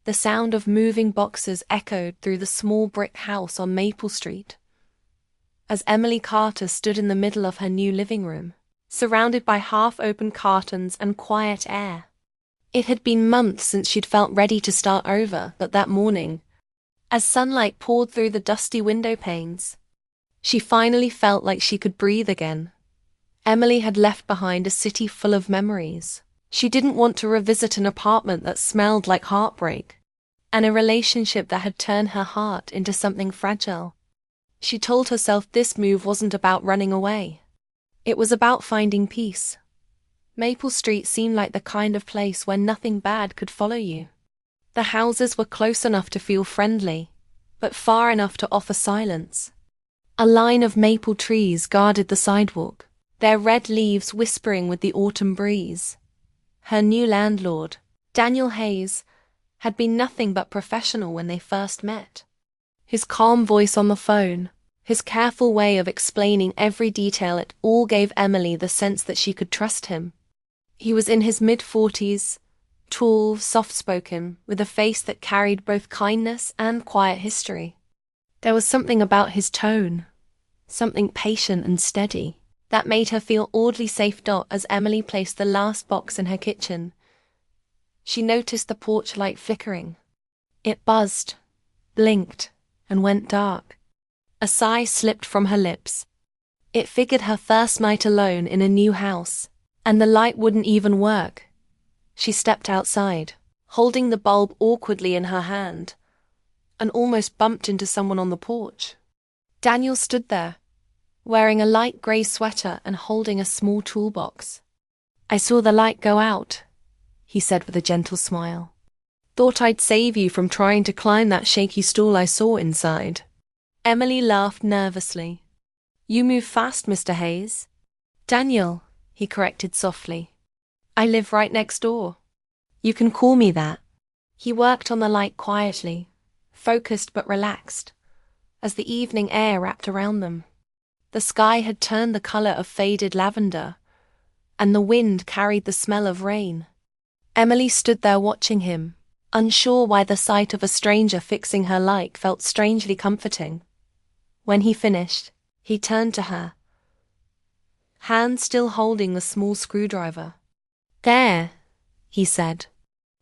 The sound of moving boxes echoed through the small brick house on Maple Street. As Emily Carter stood in the middle of her new living room, surrounded by half-open cartons and quiet air. It had been months since she'd felt ready to start over, but that morning, as sunlight poured through the dusty window panes, she finally felt like she could breathe again. Emily had left behind a city full of memories. She didn't want to revisit an apartment that smelled like heartbreak, and a relationship that had turned her heart into something fragile. She told herself this move wasn't about running away. It was about finding peace. Maple Street seemed like the kind of place where nothing bad could follow you. The houses were close enough to feel friendly, but far enough to offer silence. A line of maple trees guarded the sidewalk, their red leaves whispering with the autumn breeze. Her new landlord, Daniel Hayes, had been nothing but professional when they first met. His calm voice on the phone, his careful way of explaining every detail, it all gave Emily the sense that she could trust him. He was in his mid-40s, tall, soft-spoken, with a face that carried both kindness and quiet history. There was something about his tone, something patient and steady, that made her feel oddly safe. As Emily placed the last box in her kitchen, she noticed the porch light flickering. It buzzed, blinked, and went dark. A sigh slipped from her lips. It figured her first night alone in a new house, and the light wouldn't even work. She stepped outside, holding the bulb awkwardly in her hand, and almost bumped into someone on the porch. Daniel stood there, wearing a light grey sweater and holding a small toolbox. "I saw the light go out," he said with a gentle smile. "Thought I'd save you from trying to climb that shaky stool I saw inside." Emily laughed nervously. "You move fast, Mr. Hayes." "Daniel," he corrected softly. "I live right next door. You can call me that." He worked on the light quietly, focused but relaxed, as the evening air wrapped around them. The sky had turned the color of faded lavender, and the wind carried the smell of rain. Emily stood there watching him, unsure why the sight of a stranger fixing her light felt strangely comforting. When he finished, he turned to her, hand still holding the small screwdriver. "There," he said.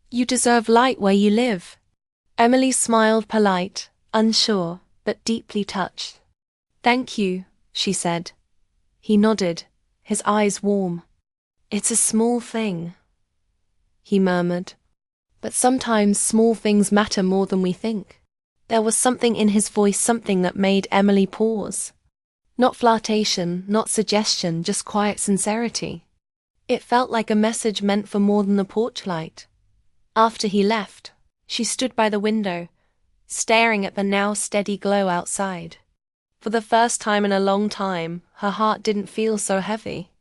"You deserve light where you live." Emily smiled, polite, unsure, but deeply touched. "Thank you," she said. He nodded, his eyes warm. "It's a small thing," he murmured. "But sometimes small things matter more than we think." There was something in his voice, something that made Emily pause. Not flirtation, not suggestion, just quiet sincerity. It felt like a message meant for more than the porch light. After he left, she stood by the window, staring at the now steady glow outside. For the first time in a long time, her heart didn't feel so heavy.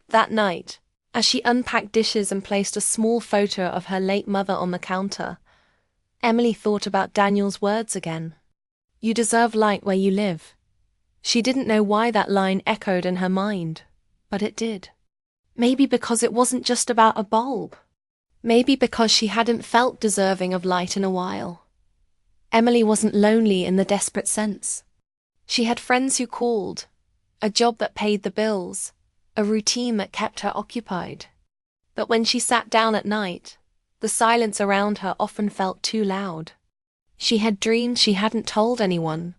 That night, as she unpacked dishes and placed a small photo of her late mother on the counter, Emily thought about Daniel's words again. "You deserve light where you live." She didn't know why that line echoed in her mind, but it did. Maybe because it wasn't just about a bulb. Maybe because she hadn't felt deserving of light in a while. Emily wasn't lonely in the desperate sense. She had friends who called, a job that paid the bills, a routine that kept her occupied. But when she sat down at night, the silence around her often felt too loud. She had dreams she hadn't told anyone.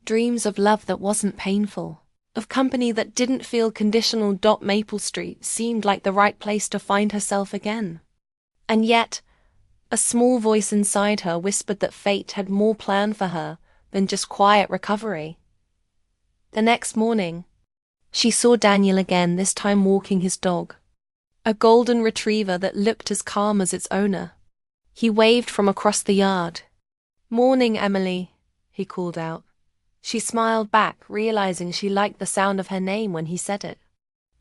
Dreams of love that wasn't painful, of company that didn't feel conditional. Maple Street seemed like the right place to find herself again. And yet, a small voice inside her whispered that fate had more planned for her than just quiet recovery. The next morning, she saw Daniel again, this time walking his dog, a golden retriever that looked as calm as its owner. He waved from across the yard. "Morning, Emily," he called out. She smiled back, realizing she liked the sound of her name when he said it.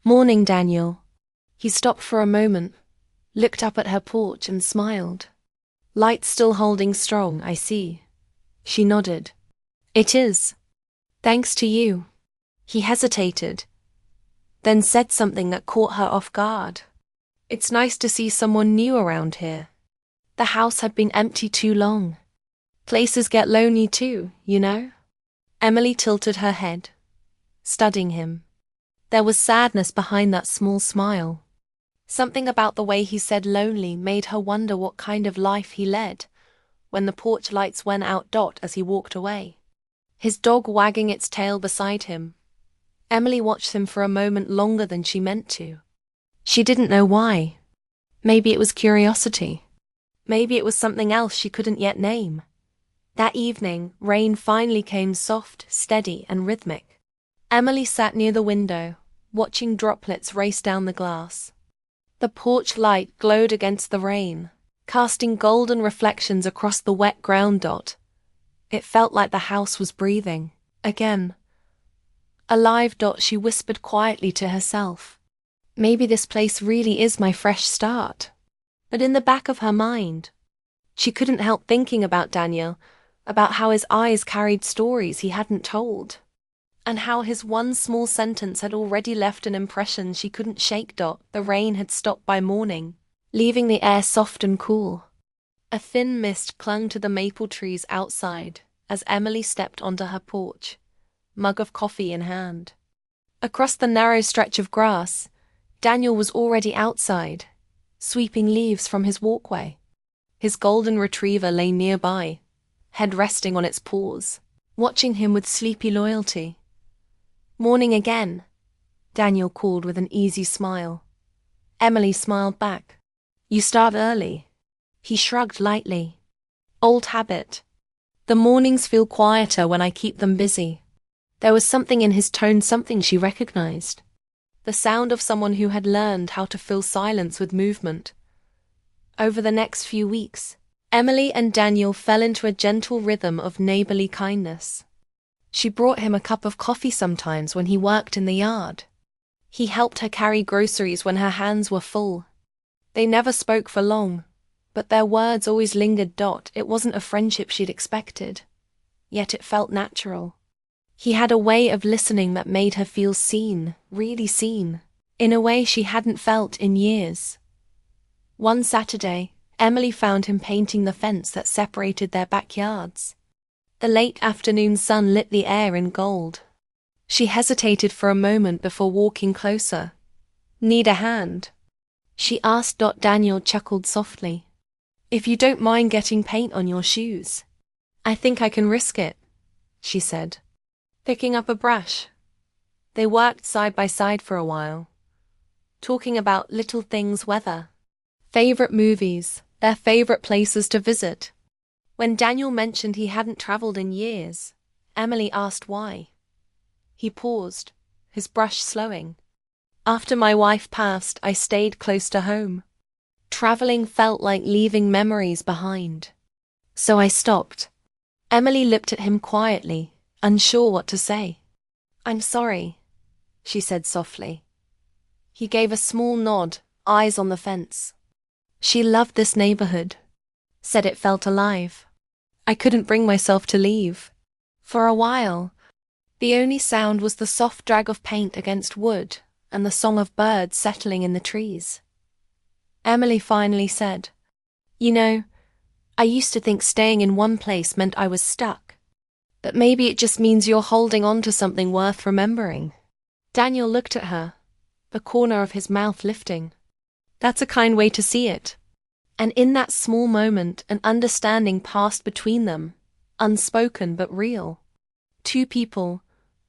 "Morning, Daniel." He stopped for a moment, looked up at her porch and smiled. "Light still holding strong, I see." She nodded. "It is. Thanks to you." He hesitated, then said something that caught her off guard. "It's nice to see someone new around here." The house had been empty too long. Places get lonely too, you know? Emily tilted her head, studying him. There was sadness behind that small smile. Something about the way he said lonely made her wonder what kind of life he led when the porch lights went out. As he walked away, his dog wagging its tail beside him. Emily watched him for a moment longer than she meant to. She didn't know why. Maybe it was curiosity. Maybe it was something else she couldn't yet name. That evening, rain finally came, soft, steady, and rhythmic. Emily sat near the window, watching droplets race down the glass. The porch light glowed against the rain, casting golden reflections across the wet ground. It felt like the house was breathing, again. Alive. She whispered quietly to herself. Maybe this place really is my fresh start. But in the back of her mind, she couldn't help thinking about Daniel, about how his eyes carried stories he hadn't told, and how his one small sentence had already left an impression she couldn't shake. The rain had stopped by morning, leaving the air soft and cool. A thin mist clung to the maple trees outside as Emily stepped onto her porch, mug of coffee in hand. Across the narrow stretch of grass, Daniel was already outside, sweeping leaves from his walkway. His golden retriever lay nearby, head resting on its paws, watching him with sleepy loyalty. "Morning again," Daniel called with an easy smile. Emily smiled back. "You start early." He shrugged lightly. "Old habit. The mornings feel quieter when I keep them busy." There was something in his tone, something she recognized. The sound of someone who had learned how to fill silence with movement. Over the next few weeks, Emily and Daniel fell into a gentle rhythm of neighborly kindness. She brought him a cup of coffee sometimes when he worked in the yard. He helped her carry groceries when her hands were full. They never spoke for long, but their words always lingered. It wasn't a friendship she'd expected, yet it felt natural. He had a way of listening that made her feel seen, really seen, in a way she hadn't felt in years. One Saturday, Emily found him painting the fence that separated their backyards. The late afternoon sun lit the air in gold. She hesitated for a moment before walking closer. "Need a hand?" she asked. Daniel chuckled softly. "If you don't mind getting paint on your shoes." "I think I can risk it," she said, picking up a brush. They worked side by side for a while, talking about little things, weather, favorite movies, their favorite places to visit. When Daniel mentioned he hadn't traveled in years, Emily asked why. He paused, his brush slowing. "After my wife passed, I stayed close to home. Traveling felt like leaving memories behind. So I stopped." Emily looked at him quietly, unsure what to say. "I'm sorry," she said softly. He gave a small nod, eyes on the fence. "She loved this neighborhood," said it felt alive. "I couldn't bring myself to leave." For a while, the only sound was the soft drag of paint against wood and the song of birds settling in the trees. Emily finally said, "You know, I used to think staying in one place meant I was stuck. But maybe it just means you're holding on to something worth remembering." Daniel looked at her, the corner of his mouth lifting. "That's a kind way to see it." And in that small moment, an understanding passed between them, unspoken but real. Two people,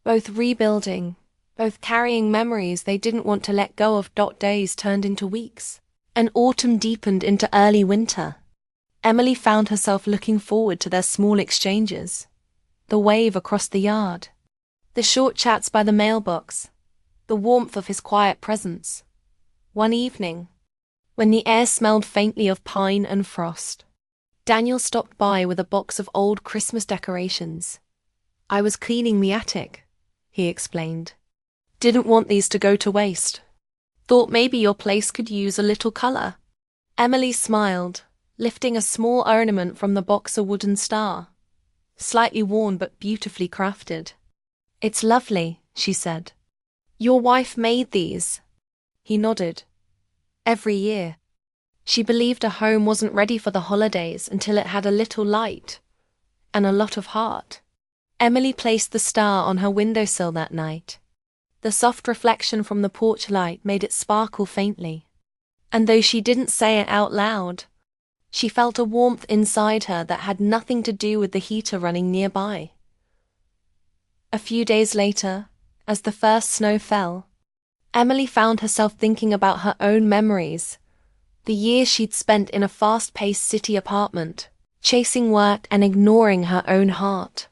both rebuilding, both carrying memories they didn't want to let go of. Days turned into weeks, and autumn deepened into early winter. Emily found herself looking forward to their small exchanges. The wave across the yard, the short chats by the mailbox, the warmth of his quiet presence. One evening, when the air smelled faintly of pine and frost, Daniel stopped by with a box of old Christmas decorations. "I was cleaning the attic," he explained. "Didn't want these to go to waste. Thought maybe your place could use a little color." Emily smiled, lifting a small ornament from the box, a wooden star, slightly worn but beautifully crafted. "It's lovely," she said. "Your wife made these?" He nodded. "Every year." She believed a home wasn't ready for the holidays until it had a little light and a lot of heart. Emily placed the star on her windowsill that night. The soft reflection from the porch light made it sparkle faintly. And though she didn't say it out loud, she felt a warmth inside her that had nothing to do with the heater running nearby. A few days later, as the first snow fell, Emily found herself thinking about her own memories, the years she'd spent in a fast-paced city apartment, chasing work and ignoring her own heart.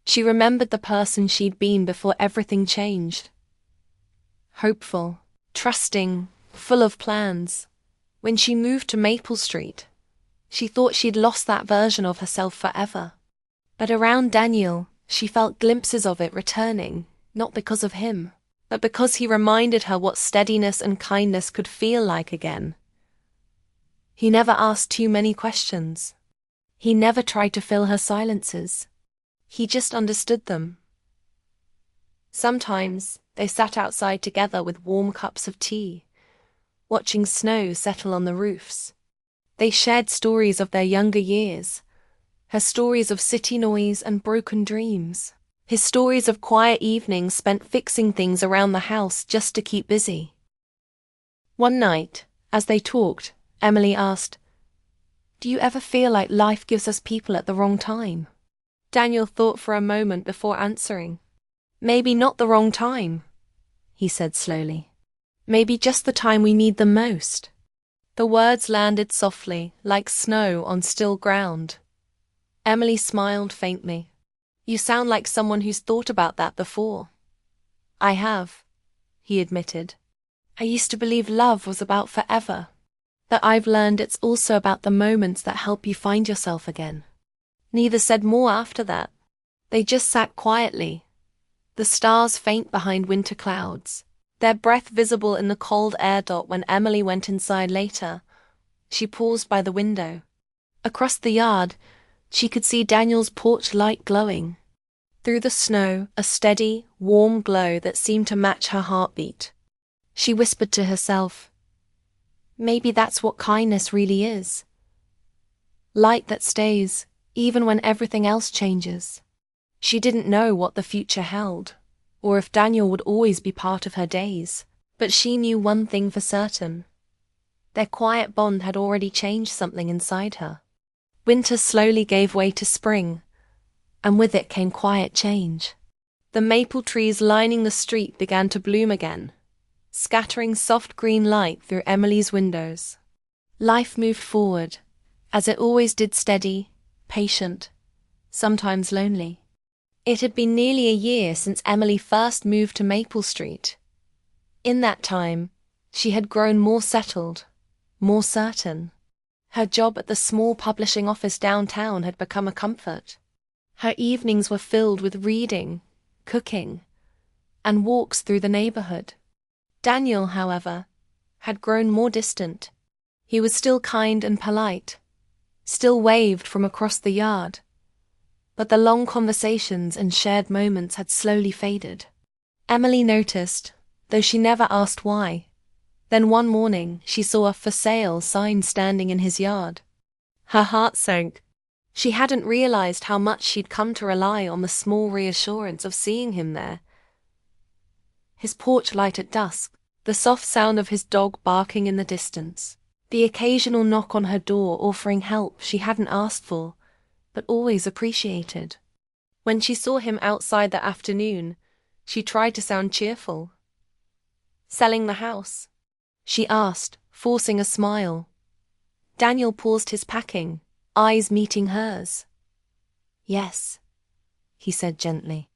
She remembered the person she'd been before everything changed. Hopeful, trusting, full of plans. When she moved to Maple Street, she thought she'd lost that version of herself forever. But around Daniel, she felt glimpses of it returning, not because of him, but because he reminded her what steadiness and kindness could feel like again. He never asked too many questions. He never tried to fill her silences. He just understood them. Sometimes they sat outside together with warm cups of tea, watching snow settle on the roofs. They shared stories of their younger years, her stories of city noise and broken dreams, his stories of quiet evenings spent fixing things around the house just to keep busy. One night, as they talked, Emily asked, "Do you ever feel like life gives us people at the wrong time?" Daniel thought for a moment before answering. "Maybe not the wrong time," he said slowly. "Maybe just the time we need them most." The words landed softly, like snow on still ground. Emily smiled faintly. "You sound like someone who's thought about that before." "I have," he admitted. "I used to believe love was about forever, but I've learned it's also about the moments that help you find yourself again." Neither said more after that. They just sat quietly, the stars faint behind winter clouds, their breath visible in the cold air dot. When Emily went inside later, she paused by the window. Across the yard, she could see Daniel's porch light glowing. Through the snow, a steady, warm glow that seemed to match her heartbeat. She whispered to herself, "Maybe that's what kindness really is. Light that stays, even when everything else changes." She didn't know what the future held, or if Daniel would always be part of her days, but she knew one thing for certain. Their quiet bond had already changed something inside her. Winter slowly gave way to spring, and with it came quiet change. The maple trees lining the street began to bloom again, scattering soft green light through Emily's windows. Life moved forward, as it always did, steady, patient, sometimes lonely. It had been nearly a year since Emily first moved to Maple Street. In that time, she had grown more settled, more certain. Her job at the small publishing office downtown had become a comfort. Her evenings were filled with reading, cooking, and walks through the neighborhood. Daniel, however, had grown more distant. He was still kind and polite, still waved from across the yard, but the long conversations and shared moments had slowly faded. Emily noticed, though she never asked why. Then one morning she saw a "for sale" sign standing in his yard. Her heart sank. She hadn't realized how much she'd come to rely on the small reassurance of seeing him there. His porch light at dusk, the soft sound of his dog barking in the distance, the occasional knock on her door offering help she hadn't asked for, but always appreciated. When she saw him outside that afternoon, she tried to sound cheerful. "Selling the house?" she asked, forcing a smile. Daniel paused his packing, eyes meeting hers. "Yes," he said gently.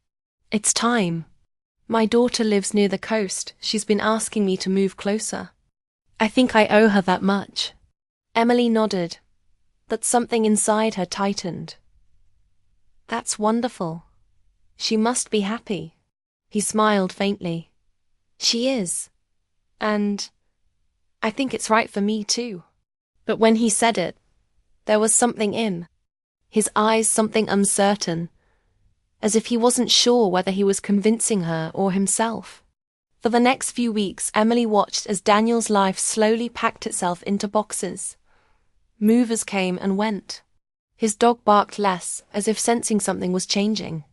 "It's time. My daughter lives near the coast. She's been asking me to move closer. I think I owe her that much." Emily nodded, but something inside her tightened. "That's wonderful. She must be happy." He smiled faintly. "She is. And I think it's right for me too." But when he said it, there was something in his eyes, something uncertain, as if he wasn't sure whether he was convincing her or himself. For the next few weeks, Emily watched as Daniel's life slowly packed itself into boxes. Movers came and went. His dog barked less, as if sensing something was changing.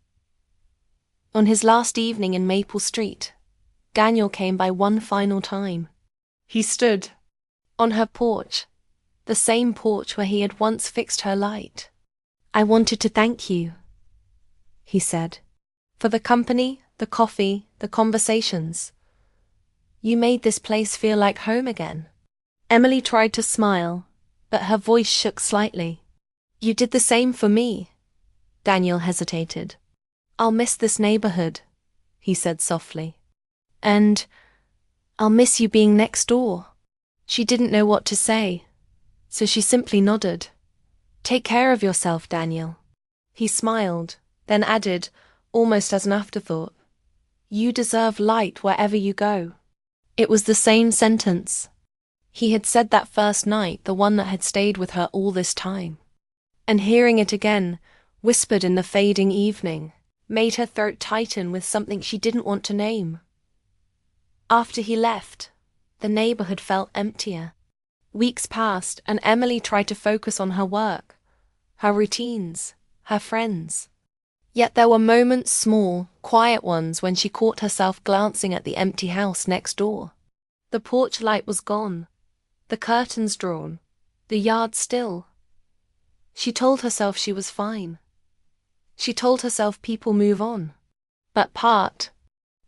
On his last evening in Maple Street, Daniel came by one final time. He stood on her porch, the same porch where he had once fixed her light. "I wanted to thank you," he said, "for the company, the coffee, the conversations. You made this place feel like home again." Emily tried to smile, but her voice shook slightly. "You did the same for me." Daniel hesitated. "I'll miss this neighborhood," he said softly. "And I'll miss you being next door." She didn't know what to say, so she simply nodded. "Take care of yourself, Daniel." He smiled, then added, almost as an afterthought, "You deserve light wherever you go." It was the same sentence. He had said that first night, the one that had stayed with her all this time. And hearing it again, whispered in the fading evening, made her throat tighten with something she didn't want to name. After he left, the neighborhood felt emptier. Weeks passed, and Emily tried to focus on her work, her routines, her friends. Yet there were moments, small, quiet ones, when she caught herself glancing at the empty house next door. The porch light was gone, the curtains drawn, the yard still. She told herself she was fine. She told herself people move on. But part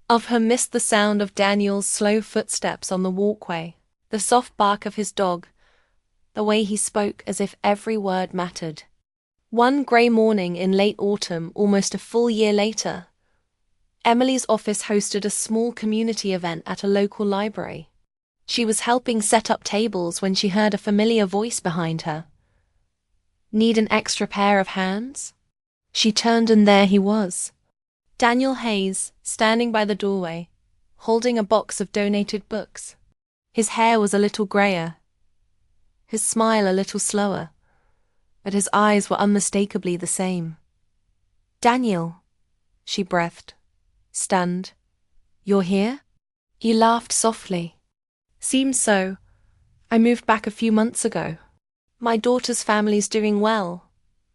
of her missed the sound of Daniel's slow footsteps on the walkway, the soft bark of his dog, the way he spoke as if every word mattered. One grey morning in late autumn, almost a full year later, Emily's office hosted a small community event at a local library. She was helping set up tables when she heard a familiar voice behind her. "Need an extra pair of hands?" She turned, and there he was. Daniel Hayes, standing by the doorway, holding a box of donated books. His hair was a little greyer, his smile a little slower, but his eyes were unmistakably the same. "Daniel," she breathed, stunned. "You're here?" He laughed softly. "Seems so. I moved back a few months ago. My daughter's family's doing well,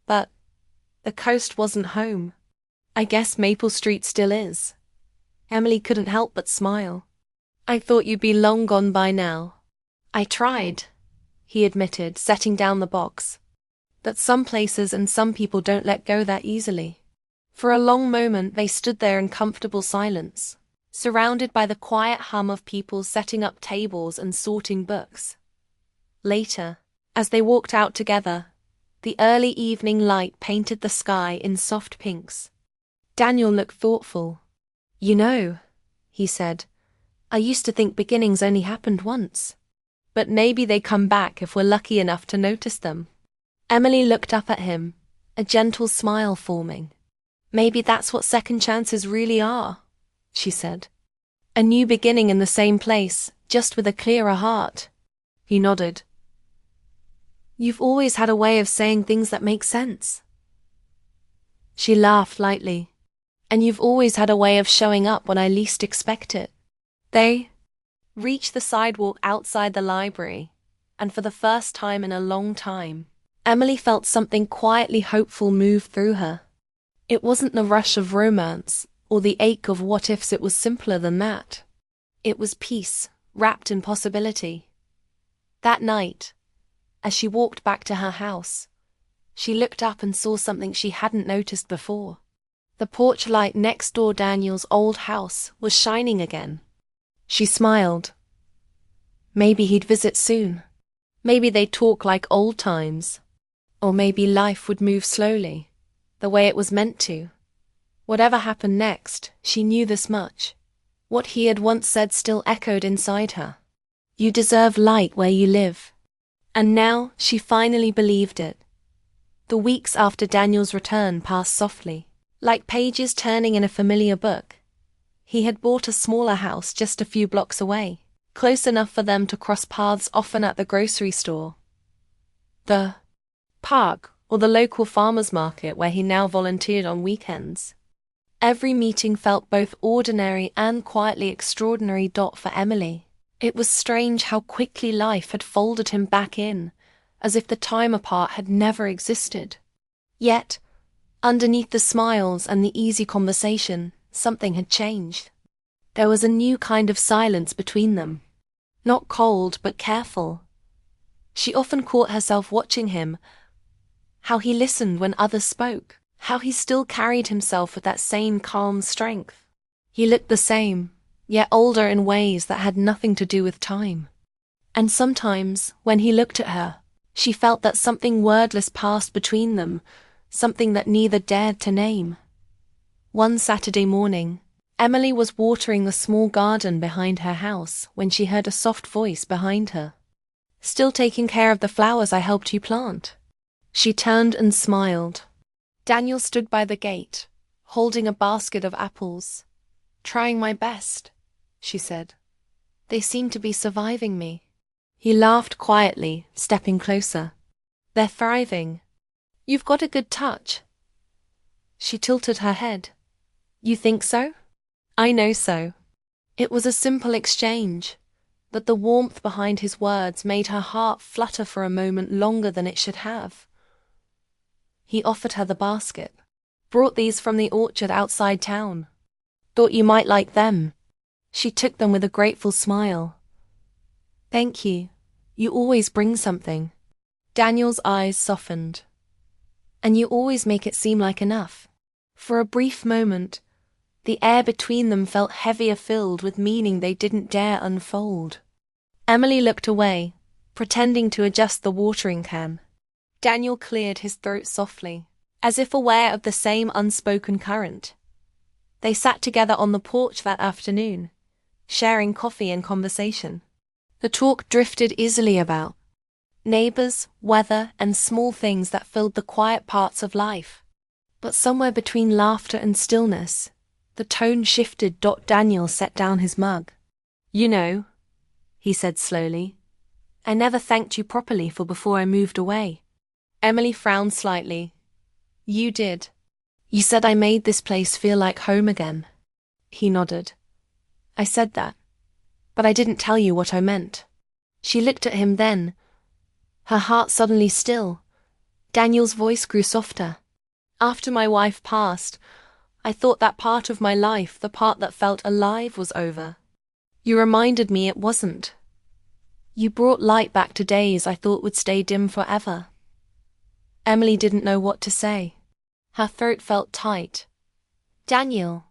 but the coast wasn't home. I guess Maple Street still is." Emily couldn't help but smile. "I thought you'd be long gone by now." "I tried," he admitted, setting down the box. "But some places and some people don't let go that easily." For a long moment they stood there in comfortable silence, surrounded by the quiet hum of people setting up tables and sorting books. Later, as they walked out together, the early evening light painted the sky in soft pinks. Daniel looked thoughtful. "You know," he said, "I used to think beginnings only happened once. But maybe they come back if we're lucky enough to notice them." Emily looked up at him, a gentle smile forming. "Maybe that's what second chances really are," she said. "A new beginning in the same place, just with a clearer heart." He nodded. "You've always had a way of saying things that make sense." She laughed lightly. "And you've always had a way of showing up when I least expect it." They reached the sidewalk outside the library, and for the first time in a long time, Emily felt something quietly hopeful move through her. It wasn't the rush of romance, or the ache of what-ifs. It was simpler than that. It was peace, wrapped in possibility. That night, as she walked back to her house, she looked up and saw something she hadn't noticed before. The porch light next door Daniel's old house was shining again. She smiled. Maybe he'd visit soon. Maybe they'd talk like old times. Or maybe life would move slowly, the way it was meant to. Whatever happened next, she knew this much. What he had once said still echoed inside her. You deserve light where you live. And now she finally believed it. The weeks after Daniel's return passed softly, like pages turning in a familiar book. He had bought a smaller house just a few blocks away, close enough for them to cross paths often at the grocery store, the park, or the local farmers market where he now volunteered on weekends. Every meeting felt both ordinary and quietly extraordinary. For Emily, it was strange how quickly life had folded him back in, as if the time apart had never existed. Yet, underneath the smiles and the easy conversation, something had changed. There was a new kind of silence between them. Not cold, but careful. She often caught herself watching him, how he listened when others spoke, how he still carried himself with that same calm strength. He looked the same, yet older in ways that had nothing to do with time. And sometimes, when he looked at her, she felt that something wordless passed between them, something that neither dared to name. One Saturday morning, Emily was watering the small garden behind her house when she heard a soft voice behind her. "Still taking care of the flowers I helped you plant?" She turned and smiled. Daniel stood by the gate, holding a basket of apples. "Trying my best," she said. "They seem to be surviving me." He laughed quietly, stepping closer. "They're thriving. You've got a good touch." She tilted her head. "You think so?" "I know so." It was a simple exchange, but the warmth behind his words made her heart flutter for a moment longer than it should have. He offered her the basket. "Brought these from the orchard outside town. Thought you might like them." She took them with a grateful smile. "Thank you. You always bring something." Daniel's eyes softened. "And you always make it seem like enough." For a brief moment, the air between them felt heavier, filled with meaning they didn't dare unfold. Emily looked away, pretending to adjust the watering can. Daniel cleared his throat softly, as if aware of the same unspoken current. They sat together on the porch that afternoon, sharing coffee and conversation. The talk drifted easily about neighbors, weather, and small things that filled the quiet parts of life. But somewhere between laughter and stillness, the tone shifted. Daniel set down his mug. "You know," he said slowly, "I never thanked you properly for before I moved away." Emily frowned slightly. "You did. You said I made this place feel like home again." He nodded. "I said that, but I didn't tell you what I meant." She looked at him then, her heart suddenly still. Daniel's voice grew softer. "After my wife passed, I thought that part of my life, the part that felt alive, was over. You reminded me it wasn't. You brought light back to days I thought would stay dim forever." Emily didn't know what to say. Her throat felt tight. "Daniel,"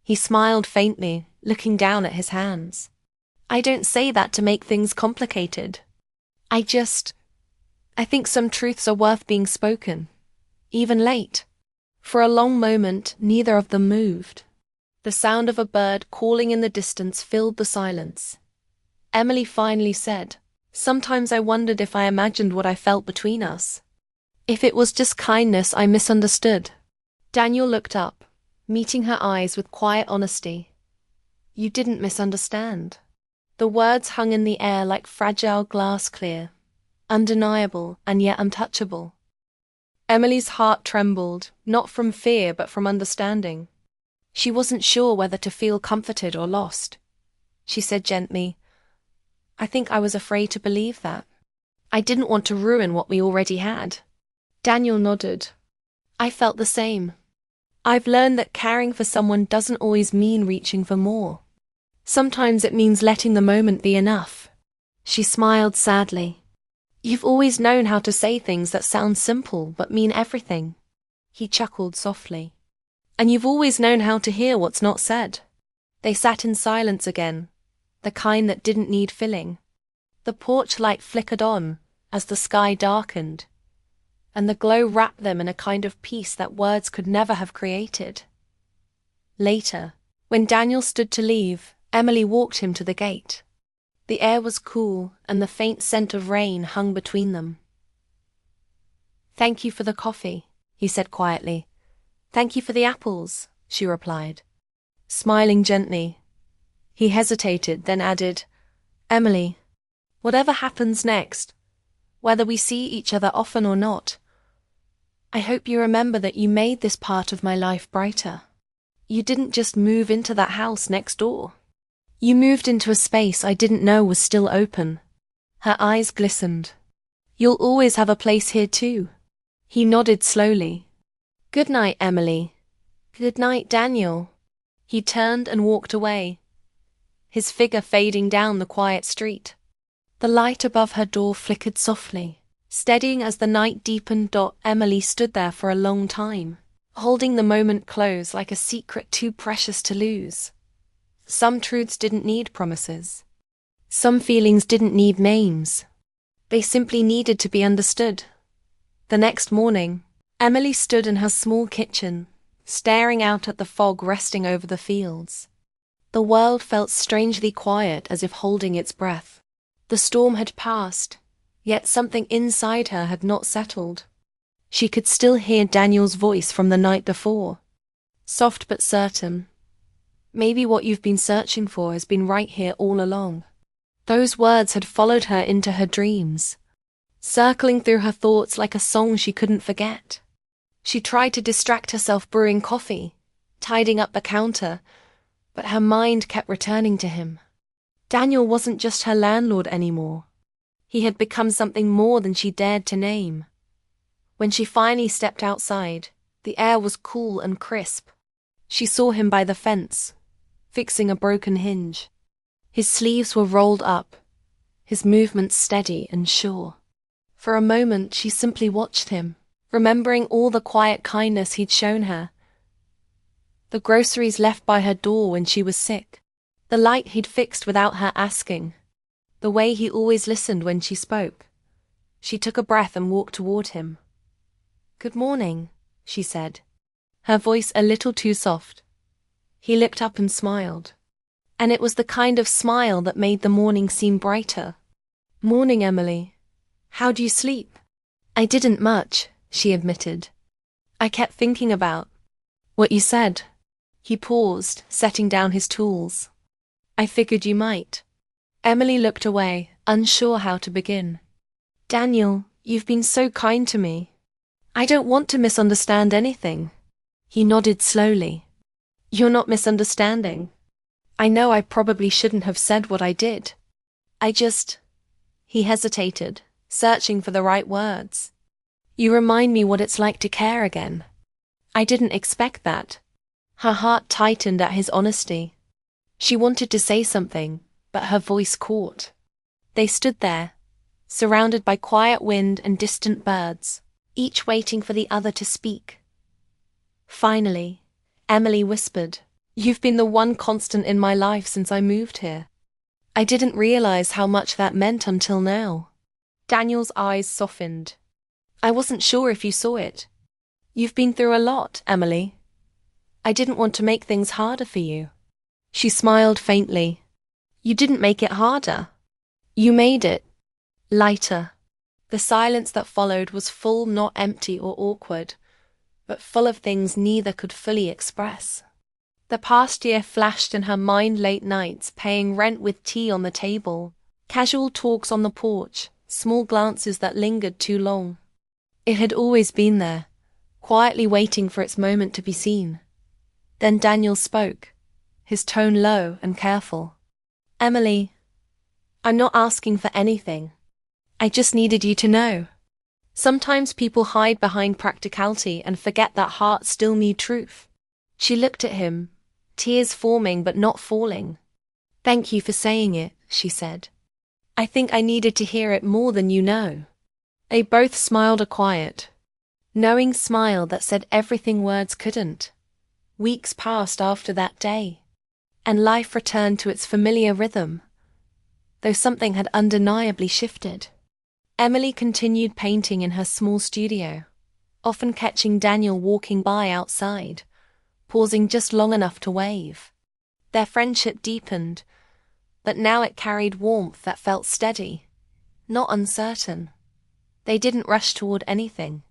he smiled faintly, looking down at his hands. "I don't say that to make things complicated. I think some truths are worth being spoken, even late." For a long moment, neither of them moved. The sound of a bird calling in the distance filled the silence. Emily finally said, "Sometimes I wondered if I imagined what I felt between us. If it was just kindness I misunderstood." Daniel looked up, meeting her eyes with quiet honesty. "You didn't misunderstand." The words hung in the air like fragile glass, clear, undeniable, and yet untouchable. Emily's heart trembled, not from fear but from understanding. She wasn't sure whether to feel comforted or lost. She said gently, "I think I was afraid to believe that. I didn't want to ruin what we already had." Daniel nodded. "I felt the same. I've learned that caring for someone doesn't always mean reaching for more. Sometimes it means letting the moment be enough." She smiled sadly. "You've always known how to say things that sound simple but mean everything." He chuckled softly. "And you've always known how to hear what's not said." They sat in silence again, the kind that didn't need filling. The porch light flickered on as the sky darkened, and the glow wrapped them in a kind of peace that words could never have created. Later, when Daniel stood to leave, Emily walked him to the gate. The air was cool, and the faint scent of rain hung between them. "Thank you for the coffee," he said quietly. "Thank you for the apples," she replied, smiling gently. He hesitated, then added, "Emily, whatever happens next, whether we see each other often or not, I hope you remember that you made this part of my life brighter. you didn't just move into that house next door. You moved into a space I didn't know was still open." Her eyes glistened. "You'll always have a place here too." He nodded slowly. "Good night, Emily." "Good night, Daniel." He turned and walked away, his figure fading down the quiet street. The light above her door flickered softly, steadying as the night deepened. Emily stood there for a long time, holding the moment close like a secret too precious to lose. Some truths didn't need promises. Some feelings didn't need names. They simply needed to be understood. The next morning, Emily stood in her small kitchen, staring out at the fog resting over the fields. The world felt strangely quiet, as if holding its breath. The storm had passed, yet something inside her had not settled. She could still hear Daniel's voice from the night before, soft but certain. "Maybe what you've been searching for has been right here all along." Those words had followed her into her dreams, circling through her thoughts like a song she couldn't forget. She tried to distract herself brewing coffee, tidying up the counter, but her mind kept returning to him. Daniel wasn't just her landlord anymore. He had become something more than she dared to name. When she finally stepped outside, the air was cool and crisp. She saw him by the fence, fixing a broken hinge. His sleeves were rolled up, his movements steady and sure. For a moment she simply watched him, remembering all the quiet kindness he'd shown her. The groceries left by her door when she was sick, the light he'd fixed without her asking, the way he always listened when she spoke. She took a breath and walked toward him. "Good morning," she said, her voice a little too soft. He looked up and smiled, and it was the kind of smile that made the morning seem brighter. "Morning, Emily. How'd you sleep?" "I didn't much," she admitted. "I kept thinking about what you said." He paused, setting down his tools. "I figured you might." Emily looked away, unsure how to begin. "Daniel, you've been so kind to me. I don't want to misunderstand anything." He nodded slowly. "You're not misunderstanding. I know I probably shouldn't have said what I did. He hesitated, searching for the right words. "You remind me what it's like to care again." "I didn't expect that." Her heart tightened at his honesty. She wanted to say something, but her voice caught. They stood there, surrounded by quiet wind and distant birds, each waiting for the other to speak. Finally, Emily whispered, "You've been the one constant in my life since I moved here. I didn't realize how much that meant until now." Daniel's eyes softened. "I wasn't sure if you saw it. You've been through a lot, Emily. I didn't want to make things harder for you." She smiled faintly. "You didn't make it harder. You made it lighter." The silence that followed was full, not empty or awkward, but full of things neither could fully express. The past year flashed in her mind: late nights, paying rent with tea on the table, casual talks on the porch, small glances that lingered too long. It had always been there, quietly waiting for its moment to be seen. Then Daniel spoke, his tone low and careful. "Emily, I'm not asking for anything. I just needed you to know. Sometimes people hide behind practicality and forget that hearts still need truth." She looked at him, tears forming but not falling. "Thank you for saying it," she said. "I think I needed to hear it more than you know." They both smiled, a quiet, knowing smile that said everything words couldn't. Weeks passed after that day, and life returned to its familiar rhythm, though something had undeniably shifted. Emily continued painting in her small studio, often catching Daniel walking by outside, pausing just long enough to wave. Their friendship deepened, but now it carried warmth that felt steady, not uncertain. They didn't rush toward anything.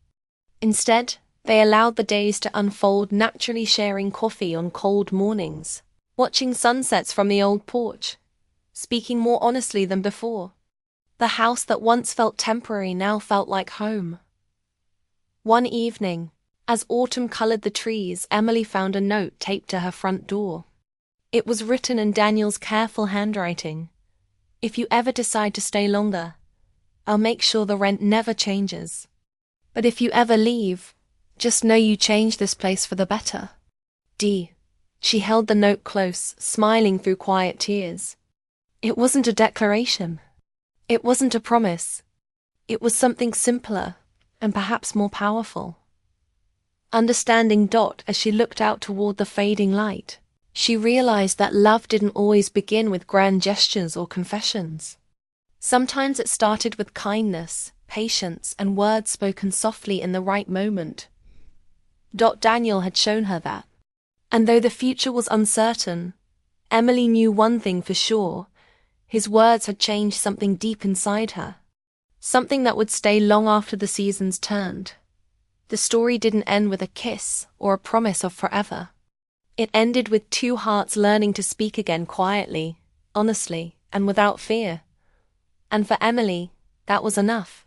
Instead, they allowed the days to unfold naturally, sharing coffee on cold mornings, watching sunsets from the old porch, speaking more honestly than before. The house that once felt temporary now felt like home. One evening, As autumn colored the trees, Emily found a note taped to her front door. It was written in Daniel's careful handwriting. "If you ever decide to stay longer, I'll make sure the rent never changes. But if you ever leave, just know you changed this place for the better. D." She held the note close, smiling through quiet tears. It wasn't a declaration. It wasn't a promise. It was something simpler, and perhaps more powerful. Understanding Dot as she looked out toward the fading light, she realized that love didn't always begin with grand gestures or confessions. Sometimes it started with kindness, patience, and words spoken softly in the right moment. Daniel had shown her that. And though the future was uncertain, Emily knew one thing for sure: his words had changed something deep inside her. Something that would stay long after the seasons turned. The story didn't end with a kiss or a promise of forever. It ended with two hearts learning to speak again quietly, honestly, and without fear. And for Emily, that was enough.